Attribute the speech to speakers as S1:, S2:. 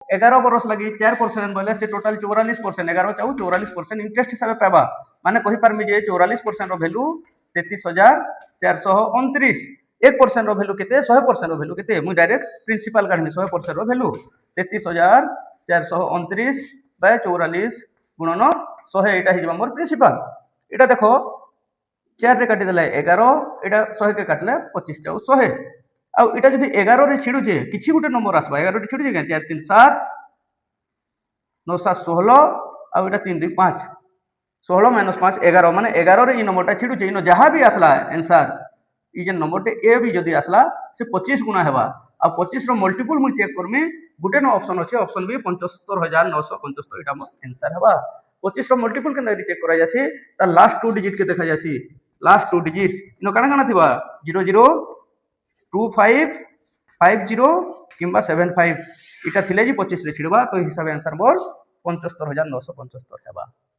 S1: 11 बरस लगी 4% बोले से टोटल 44%, 11 चाहू 44% इंटरेस्ट हिसाब से पावा माने कहि पारमी जे 44% रो वैल्यू 33,429। 1% रो वैल्यू केते 100% रो वैल्यू केते मु डायरेक्ट प्रिंसिपल काढनी 100% रो वैल्यू 33,429 बाय 44 गुणन 100 एटा हिजबा मोर प्रिंसिपल। एटा देखो 4 रे काटी देला 11 एटा 100 के काटले 25 जाऊ 100 आ एटा जदी 11 रे छिडु जे किछि गुटे नंबर आसबा 11 रे छिडु जे 4 3 7 9 7 16 आ एटा 3 2 5 16 - 5 11 माने 11 रे इ नंबरटा छिडु जे नो जहां भी आसला आंसर इ जे नंबरटे ए भी जदी आसला से 25 गुना हेबा आ 25 रो मल्टीपल मु चेक करमी गुटे नो ऑप्शन अछि ऑप्शन बी 75975 एटा मोर आंसर हेबा। 25 रो मल्टीपल केना चेक करा जासी ता लास्ट 2 डिजिट के देखा जासी लास्ट 2 डिजिट नो काना काना थिबा 002550 किंबा 75 इटा थिले जी 25 रे छिडबा तो हिसाब आंसर मोर 75975 हेबा।